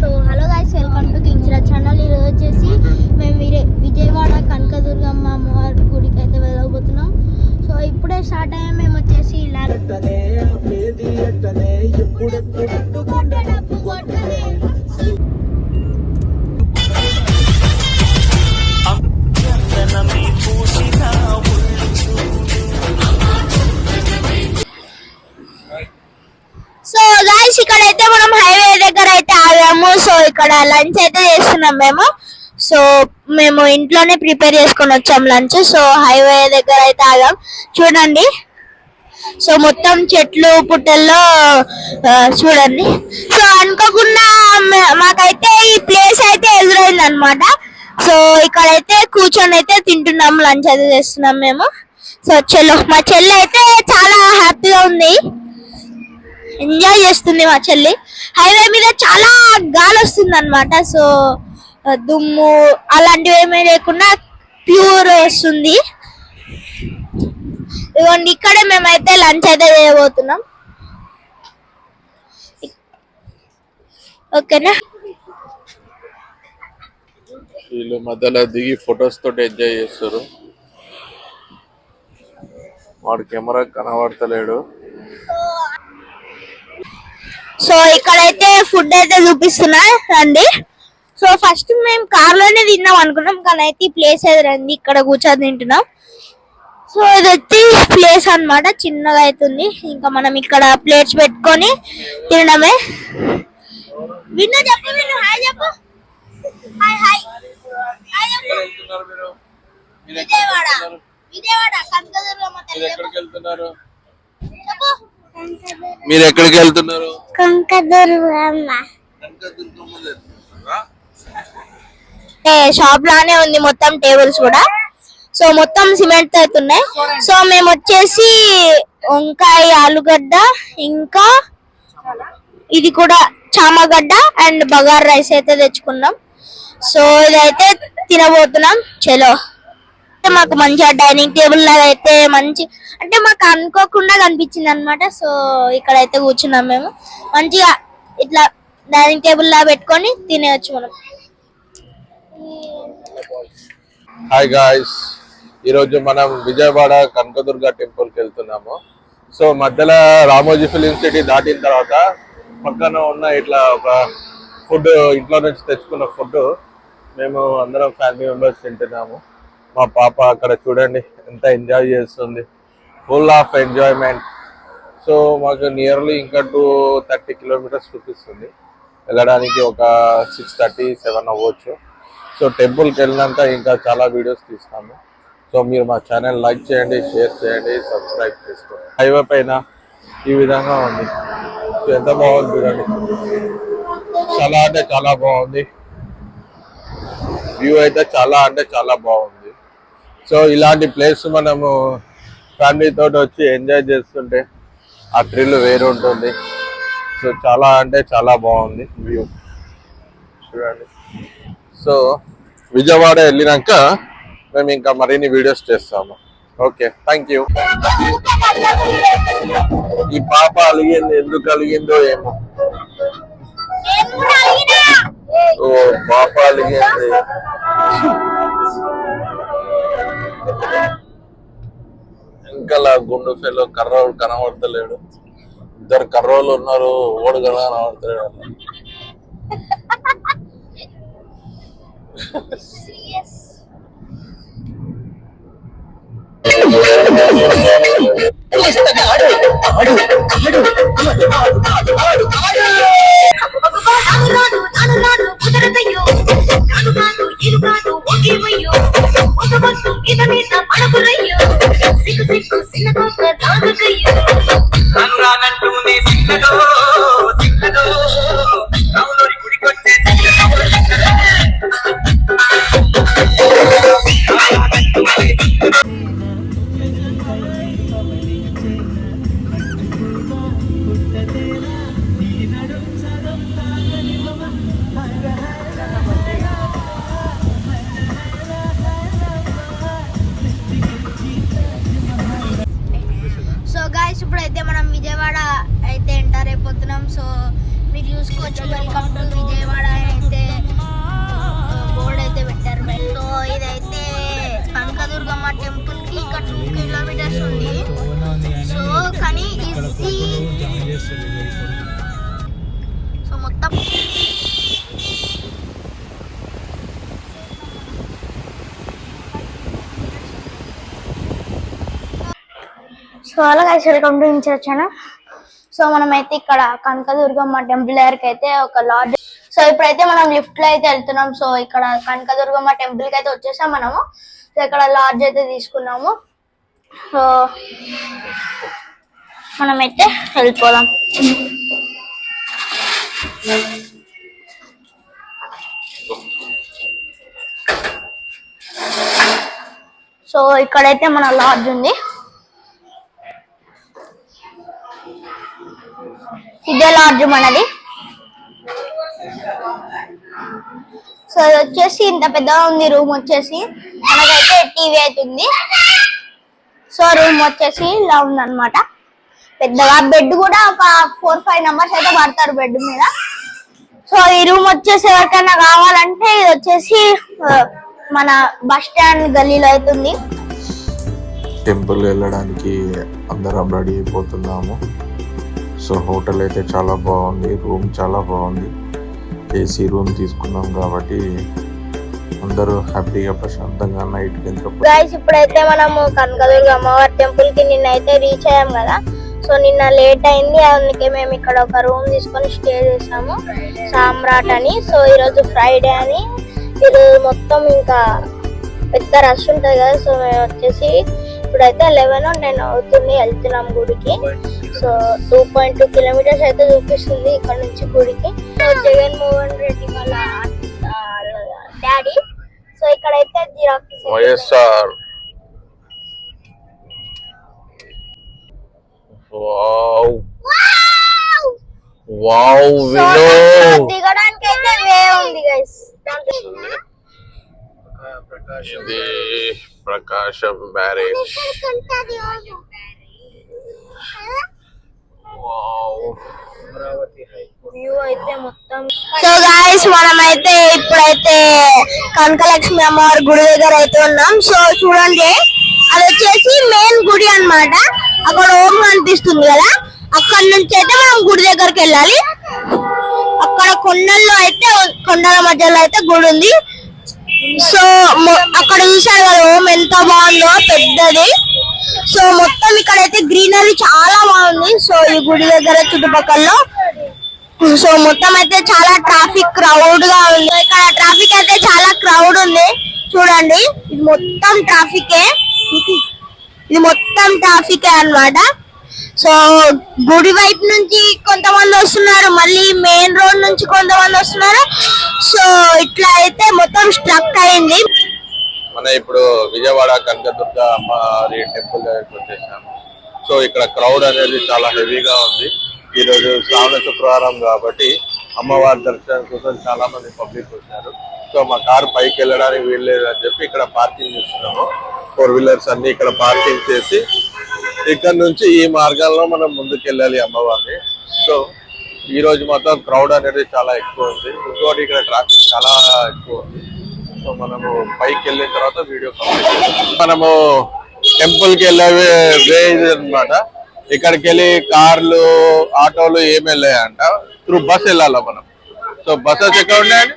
So hello guys, welcome to Kings channel. ఈరోజు వచ్చేసి మేము విజయవాడ కనకదుర్గమ్మ అమ్మవారి గుడికి అయితే వెళ్ళబోతున్నాం. సో ఇప్పుడే స్టార్ట్ అయ్యాం. మేము వచ్చేసి ఇలా సో గైస్, ఇక్కడైతే మనం హైవే దగ్గర అయితే ఆగాము. సో ఇక్కడ లంచ్ అయితే చేస్తున్నాం మేము. సో మేము ఇంట్లోనే ప్రిపేర్ చేసుకొని వచ్చాం లంచ్. సో హైవే దగ్గర అయితే ఆగాం, చూడండి. సో మొత్తం చెట్లు పుట్టల్లో చూడండి. సో అనుకోకుండా మాకైతే ఈ ప్లేస్ అయితే ఎదురైంది అనమాట. సో ఇక్కడైతే కూర్చొని అయితే తింటున్నాం, లంచ్ అయితే చేస్తున్నాం మేము. సో మా చెల్లి అయితే చాలా హ్యాపీగా ఉంది, ఎంజాయ్ చేస్తుంది మా చెల్లి. హైవే మీద చాలా గాలి వస్తుంది అనమాట. సో దుమ్ము అలాంటివి ఏమీ లేకుండా ప్యూర్ వస్తుంది. ఇదిగోండి, ఇక్కడే మేమైతే లంచ్ అయితే చేయబోతున్నాం. ఓకేనా? వీళ్ళు మధ్యలో దిగి ఫొటోస్ తోటి ఎంజాయ్ చేస్తారు. వాడు కెమెరా కనబడతలేడు. సో ఇక్కడైతే ఫుడ్ అయితే చూపిస్తున్నా రండి. సో ఫస్ట్ మేము కార్ లోనే తిన్నాం అనుకున్నాం, కానీ అయితే ఈ ప్లేస్ ఎదురండి, ఇక్కడ కూర్చొని తింటున్నాం. సో ఇది వచ్చి ప్లేస్ అన్నమాట, చిన్నగా అవుతుంది. ఇంకా మనం ఇక్కడ ప్లేట్స్ పెట్టుకొని తినడమే. విన్నా చెప్పు, విన్ను హాయ్ చెప్పు. హాయ్ హాయ్ హాయ్ చెప్పు. విజయవాడ విజయవాడ కనకదుర్గమ్మ తల్లి చెప్పు. మీరు ఎక్కడికి వెళ్తున్నారు? షాప్ లానే ఉంది మొత్తం, టేబుల్స్ కూడా. సో మొత్తం సిమెంట్ తో అవుతున్నాయి. సో మేము వచ్చేసి వంకాయ, ఆలుగడ్డ, ఇంకా ఇది కూడా చామగడ్డ అండ్ బగార్ రైస్ అయితే తెచ్చుకున్నాం. సో ఇదైతే తినబోతున్నాం. చలో, మాకు మంచిగా డైనింగ్ టేబుల్ లాగా అయితే మంచి, అంటే మాకు అనుకోకుండా కనిపించింది అనమాట. సో ఇక్కడైతే కూర్చున్నాం మేము, మంచిగా ఇట్లా డైనింగ్ టేబుల్ లా పెట్టుకొని తినేయచ్చు మనం. హాయ్ గాయ్స్, ఈరోజు మనం విజయవాడ కనకదుర్గ టెంపుల్ కి వెళ్తున్నాము. సో మధ్యలో రామోజీ ఫిలిం సిటీ దాటిన తర్వాత పక్కన ఉన్న ఇట్లా ఒక ఫుడ్, ఇంట్లో నుంచి తెచ్చుకున్న ఫుడ్ మేము అందరం ఫ్యామిలీ మెంబర్స్ తింటున్నాము. మా పాప అక్కడ చూడండి ఎంత ఎంజాయ్ చేస్తుంది, ఫుల్ ఆఫ్ ఎంజాయ్మెంట్. సో మాకు నియర్లీ ఇంకా 230 కిలోమీటర్స్ చూపిస్తుంది, వెళ్ళడానికి ఒక 6:30, 7 అవ్వచ్చు. సో టెంపుల్కి వెళ్ళినాక ఇంకా చాలా వీడియోస్ తీస్తాము. సో మీరు మా ఛానల్ లైక్ చేయండి, షేర్ చేయండి, సబ్స్క్రైబ్ చేసుకోండి. హైవే పైన ఈ విధంగా ఉంది, ఎంత బాగుంది చూడండి. చాలా అంటే చాలా బాగుంది, వ్యూ అయితే చాలా అంటే చాలా బాగుంది. సో ఇలాంటి ప్లేస్ మనము ఫ్యామిలీ తోటి వచ్చి ఎంజాయ్ చేస్తుంటే ఆ థ్రిల్ వేరు ఉంటుంది. సో చాలా అంటే చాలా బాగుంది వ్యూ చూడండి. సో విజయవాడ వెళ్ళినాక మేము ఇంకా మరిన్ని వీడియోస్ చేస్తాము. Okay, thank you. ఈ పాప అలిగింది, ఎందుకు అలిగిందో ఏమో. ఓ పాప అలిగింది. ఇంకా గుండు ఫెలో కర్రోలు కనబడతలేడు. 2 కర్రోలు ఉన్నారు, ఓడు కనబడతలేడు. ఇప్పుడైతే మనం విజయవాడ అయితే ఎంటర్ అయిపోతున్నాం. సో మీరు చూసుకోవచ్చు, వెల్కమ్ టు విజయవాడ. సో అలా గైస్ వెల్కమ్ టు వచ్చాను. సో మనమైతే ఇక్కడ కనకదుర్గమ్మ టెంపుల్ దగ్గరికి అయితే ఒక లాడ్జ్. సో ఇప్పుడైతే మనం లిఫ్ట్ లో అయితే వెళ్తున్నాం. సో ఇక్కడ కనకదుర్గమ్మ టెంపుల్ కి అయితే వచ్చేసాం మనము. సో ఇక్కడ లాడ్జ్ అయితే తీసుకున్నాము. సో మనమైతే వెళ్ళిపోదాం. సో ఇక్కడైతే మన లాడ్జ్ ఉంది. ఇదే లాడ్జ్ మనది. సో ఇది వచ్చేసి ఇంత పెద్దగా ఉంది రూమ్ వచ్చేసి. మనకైతే టీవీ అవుతుంది. సో రూమ్ వచ్చేసి ఇలా ఉందన్నమాట పెద్దగా. బెడ్ కూడా ఒక 4-5 మెంబర్స్ అయితే పడతారు బెడ్ మీద. సో ఈ రూమ్ వచ్చేసి ఎవరికైనా కావాలంటే ఇది వచ్చేసి మన బస్ స్టాండ్ గల్లీలో అవుతుంది. టెంపుల్ వెళ్ళడానికి అందరం రెడీ అయిపోతున్నాము. సో హోటల్ అయితే చాలా బాగుంది, రూమ్ చాలా బాగుంది. ఏసీ రూమ్ తీసుకున్నాం కాబట్టి అందరూ హ్యాపీగా ప్రశాంతంగా నైట్ గైస్ ఇప్పుడైతే మనము కనకదుర్గ అమ్మవారి టెంపుల్ కి నిన్నైతే రీచ్ అయ్యాం కదా. సో నిన్న లేట్ అయింది, అందుకే మేము ఇక్కడ ఒక రూమ్ తీసుకొని స్టే చేసాము సామ్రాట్ అని. సో ఈరోజు ఫ్రైడే అని ఈరోజు మొత్తం ఇంకా పెద్ద రష్ ఉంటుంది కదా. సో మేము వచ్చేసి ఇప్పుడైతే 11-10 అవుతుంది, వెళ్తున్నాం గుడికి. సో 2.2 కిలోమీటర్స్ అయితే చూపిస్తుంది ఇక్కడ నుంచి గుడికి. సో జగన్మోహన్ రెడ్డి వాళ్ళ డాడీ. సో ఇక్కడైతే జిరాక్స్ వైఎస్ఆర్. వావ్ దిగడానికి అయితే వే ఉంది గైస్. ఇది ప్రకాశం బ్యారేజ్. వ్యూ అయితే మొత్తం. సో గాయస్ మనమైతే ఇప్పుడైతే కనకలక్ష్మి అమ్మవారి గుడి దగ్గర అయితే ఉన్నాం. సో చూడండి అది వచ్చేసి మెయిన్ గుడి అన్నమాట. అక్కడ ఓం కనిపిస్తుంది కదా, అక్కడ నుంచి అయితే మనం గుడి దగ్గరికి వెళ్ళాలి. అక్కడ కొండల మధ్యలో అయితే గుడి ఉంది. సో అక్కడ చూసారు కదా ఓం ఎంత బాగుందో, పెద్దది. సో మొత్తం ఇక్కడైతే గ్రీనరీ చాలా బాగుంది. సో ఈ గుడి దగ్గర చుట్టుపక్కల సో మొత్తం అయితే చాలా ట్రాఫిక్ క్రౌడ్ గా ఉంది. ఇక్కడ ట్రాఫిక్ అయితే చాలా క్రౌడ్ ఉంది చూడండి. ఇది మొత్తం ట్రాఫికే అన్నమాట. సో గుడి వైపు నుంచి కొంతమంది వస్తున్నారు, మళ్ళీ మెయిన్ రోడ్ నుంచి కొంతమంది వస్తున్నారు. సో ఇట్లా అయితే మొత్తం స్ట్రక్ అయింది. మనం ఇప్పుడు విజయవాడ కనకదుర్గ అమ్మవారి టెంపుల్ దగ్గరికి వచ్చేసాము. సో ఇక్కడ క్రౌడ్ అనేది చాలా హెవీగా ఉంది. ఈరోజు శ్రావణ శుక్రవారం కాబట్టి అమ్మవారి దర్శనం కోసం చాలా మంది పబ్లిక్ వచ్చారు. సో మా కారు పైకి వెళ్ళడానికి వీల్లేదు అని చెప్పి ఇక్కడ పార్కింగ్ చేస్తున్నాము. 4 వీలర్స్ అన్ని ఇక్కడ పార్కింగ్ చేసి ఇక్కడ నుంచి ఈ మార్గాల్లో మనం ముందుకు వెళ్ళాలి అమ్మవారిని. సో ఈ రోజు మాత్రం క్రౌడ్ అనేది చాలా ఎక్కువ ఉంది. ఇంకోటి ఇక్కడ ట్రాఫిక్ చాలా ఎక్కువ ఉంది. సో మనము పైకి వెళ్ళిన తర్వాత వీడియో మనము టెంపుల్ కి వెళ్ళే వే ఇది అనమాట. ఇక్కడికి వెళ్ళి కార్లు ఆటోలు ఏమి వెళ్ళాయంట, త్రూ బస్ వెళ్ళాలి మనం. సో బస్సెస్ ఎక్కడ ఉన్నాయండి?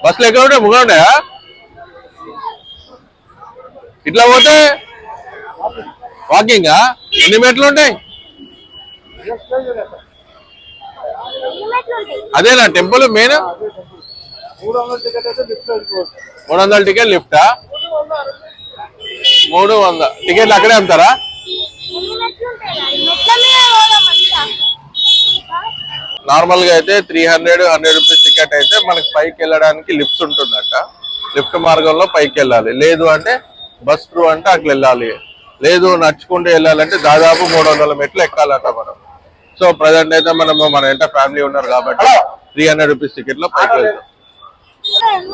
బస్సులు ఎక్కడ ఉంటాయి? ముగ్గురు ఉన్నాయా? ఇట్లా పోతే వాకింగ్ ఎన్ని మెట్లు ఉంటాయి? అదేనా టెంపుల్ మెయిన్? 300 టికెట్ లిఫ్టా? 300 టికెట్లు అక్కడే అమ్ముతారా? నార్మల్ గా అయితే 300 రూపీస్ టికెట్ అయితే మనకి పైకి వెళ్ళడానికి లిఫ్ట్ ఉంటుందంట. లిఫ్ట్ మార్గంలో పైకి వెళ్ళాలి. లేదు అంటే బస్ త్రూ అంటే అట్లా వెళ్ళాలి. లేదు నడుచుకుంటూ వెళ్ళాలంటే దాదాపు 300 మెట్లు ఎక్కాలంట మనం. సో ప్రజెంట్ అయితే మన ఎంత ఫ్యామిలీ ఉన్నారు కాబట్టి 300 రూపీస్ టికెట్ లో పైకి వెళ్తాం.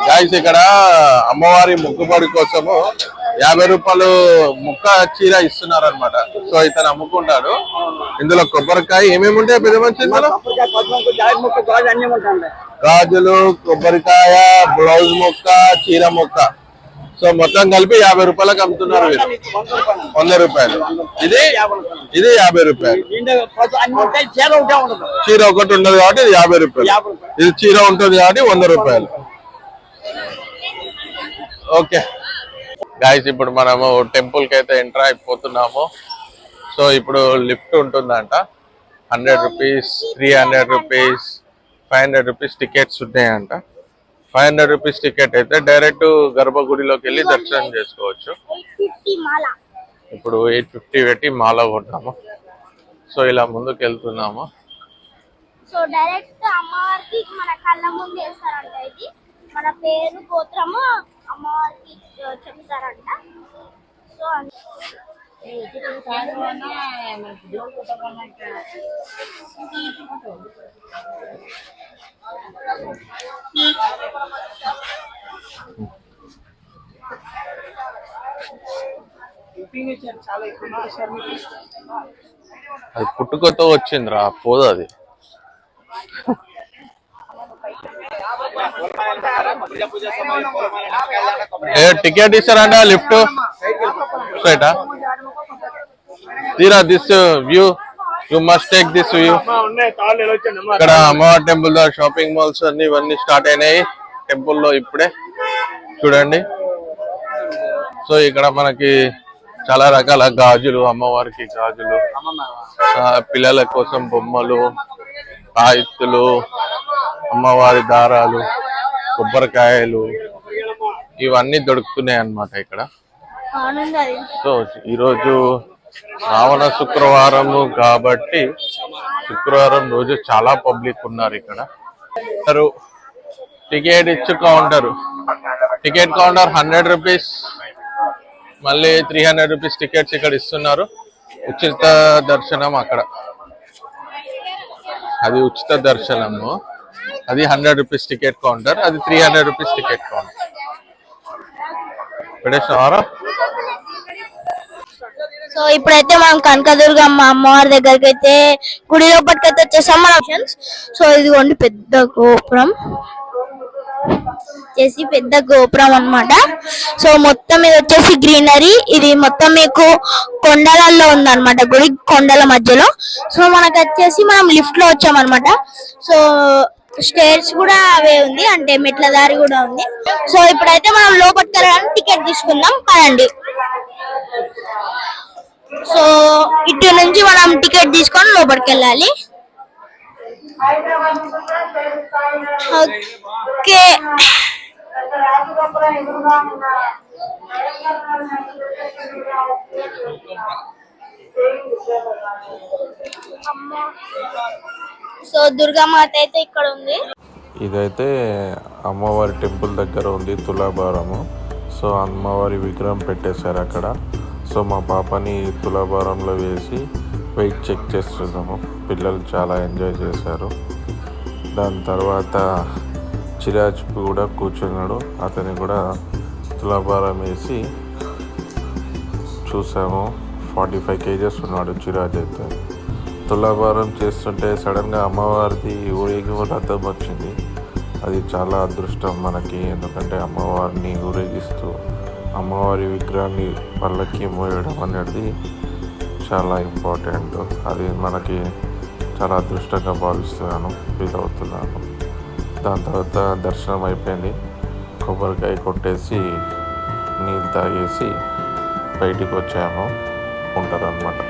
గాయ్స్ ఇక్కడ అమ్మవారి ముక్కుబడి కోసము 50 రూపాయలు ముక్క చీర ఇస్తున్నారు అనమాట. సో ఇతను అమ్ముకుంటాడు. ఇందులో కొబ్బరికాయ ఏమేమి ఉంటాయి పెద్ద మంచి? గాజులు, కొబ్బరికాయ, బ్లౌజ్ ముక్క, చీర ముక్క. సో మొత్తం కలిపి 50 రూపాయలకు అమ్ముతున్నారు వీరు. 100 రూపాయలు. ఇది 50 రూపాయలు. చీర ఒకటి ఉండదు కాబట్టి ఇది 50 రూపాయలు. ఇది చీర ఉంటుంది కాబట్టి 100 రూపాయలు. ఓకే గాయస్ ఇప్పుడు మనము టెంపుల్ కి అయితే ఎంటర్ అయిపోతున్నాము. సో ఇప్పుడు లిఫ్ట్ ఉంటుందంట. 100 రూపీస్, 300 రూపీస్, 500 రూపీస్ టికెట్స్ ఉన్నాయంట. 500 రూపీస్ టికెట్ అయితే డైరెక్ట్ గర్భగుడిలోకి వెళ్ళి దర్శనం చేసుకోవచ్చు. ఇప్పుడు 850 పెట్టి మాల కొట్టాము. సో ఇలా ముందుకు వెళ్తున్నాము. సో డైరెక్ట్ అమ్మవారికి మన కళ్ళ ముందు వేస్తారంట. ఇది మన పేరు గోత్రము అమ్మవారికి చెప్తారంట. సో అది పుట్టుకతో వచ్చిందిరా, పోదు అది. టికెట్ ఇస్తారంట లిఫ్ట్ స్ట్రైటా తీరా. This view you must take this view. ఇక్కడ అమ్మవారి టెంపుల్ లో షాపింగ్ మాల్స్ అన్ని ఇవన్నీ స్టార్ట్ అయినాయి టెంపుల్లో ఇప్పుడే చూడండి. సో ఇక్కడ మనకి చాలా రకాల గాజులు, అమ్మవారికి గాజులు, పిల్లల కోసం బొమ్మలు, తాయిత్తులు, అమ్మవారి దారాలు, కొబ్బరికాయలు ఇవన్నీ దొరుకుతున్నాయి అన్నమాట ఇక్కడ. సో ఈరోజు శ్రావణ శుక్రవారము కాబట్టి శుక్రవారం రోజు చాలా పబ్లిక్ ఉన్నారు ఇక్కడ. టికెట్ ఇచ్చు కౌంటర్, టికెట్ కౌంటర్ 100 రూపీస్, మళ్ళీ 300 రూపీస్ టికెట్స్ ఇక్కడ ఇస్తున్నారు. ఉచిత దర్శనం అక్కడ, అది ఉచిత దర్శనము. అది 100 రూపీస్ టికెట్ కౌంటర్, అది 300 రూపీస్ టికెట్ కౌంటర్. పెట్టేసినారా? సో ఇప్పుడైతే మనం కనకదుర్గమ్మ అమ్మవారి దగ్గరికి అయితే గుడి లోపలికి అయితే వచ్చేసాం మనం. సో ఇదిగోండి పెద్ద గోపురం చేసి, పెద్ద గోపురం అన్నమాట. సో మొత్తం ఇది వచ్చేసి గ్రీనరీ. ఇది మొత్తం మీకు కొండలలో ఉందన్నమాట, గుడి కొండల మధ్యలో. సో మనకు వచ్చేసి మనం లిఫ్ట్ లో వచ్చామన్నమాట. సో స్టేర్స్ కూడా అవే ఉంది, అంటే మెట్ల దారి కూడా ఉంది. సో ఇప్పుడైతే మనం లోపలికి వెళ్ళడానికి టికెట్ తీసుకుందాం పదండి. సో ఇటు నుంచి మనం టికెట్ తీసుకొని లోపలికి వెళ్ళాలి. ఓకే, సో దుర్గామాత అయితే ఇక్కడ ఉంది. ఇదైతే అమ్మవారి టెంపుల్ దగ్గర ఉంది తులాభారము. సో అమ్మవారి విగ్రహం పెట్టేశారు అక్కడ. సో మా పాపని తులాభారంలో వేసి వెయిట్ చెక్ చేస్తున్నాము. పిల్లలు చాలా ఎంజాయ్ చేశారు. దాని తర్వాత చిరాజ్ కూడా కూర్చున్నాడు, అతని కూడా తులాభారం వేసి చూసాము. 45 kgs ఉన్నాడు చిరాజ్ అయితే. తులాభారం చేస్తుంటే సడన్గా అమ్మవారిది ఊరేగింపు రథం వచ్చింది. అది చాలా అదృష్టం మనకి, ఎందుకంటే అమ్మవారిని ఊరేగిస్తూ అమ్మవారి విగ్రహాన్ని పల్లకి మోయడం అనేది చాలా ఇంపార్టెంట్. అది మనకి చాలా అదృష్టంగా భావిస్తున్నాను, ఫీల్ అవుతున్నాను. దాని తర్వాత దర్శనం అయిపోయింది. కొబ్బరికాయ కొట్టేసి నీళ్ళు తాగేసి బయటికి వచ్చాము. ఉంటారనమాట.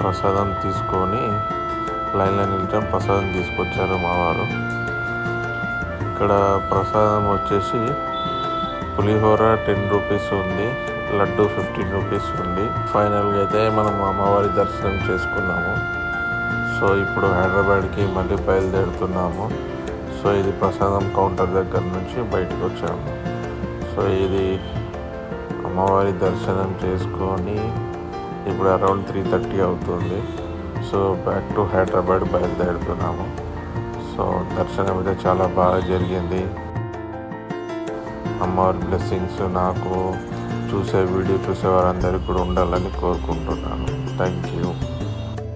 ప్రసాదం తీసుకొని లైన్లో నిల్చాం. ప్రసాదం తీసుకొచ్చారు మా వారు. ఇక్కడ ప్రసాదం వచ్చేసి పులిహోర 10 రూపీస్ ఉంది, లడ్డు 15 రూపీస్ ఉంది. ఫైనల్గా అయితే మనం అమ్మవారి దర్శనం చేసుకున్నాము. సో ఇప్పుడు హైదరాబాద్కి మళ్ళీ బయలుదేరుతున్నాము. సో ఇది ప్రసాదం కౌంటర్ దగ్గర నుంచి బయటకు వచ్చాము. సో ఇది అమ్మవారి దర్శనం చేసుకొని ఇప్పుడు అరౌండ్ 3:30 అవుతుంది. సో బ్యాక్ టు హైదరాబాద్ బయలుదేరుతున్నాము. సో దర్శనం అయితే చాలా బాగా జరిగింది. అమ్మవారి బ్లెస్సింగ్స్ నాకు వీడియో చూసే వారందరికీ కూడా ఉండాలని కోరుకుంటున్నాను. Thank you.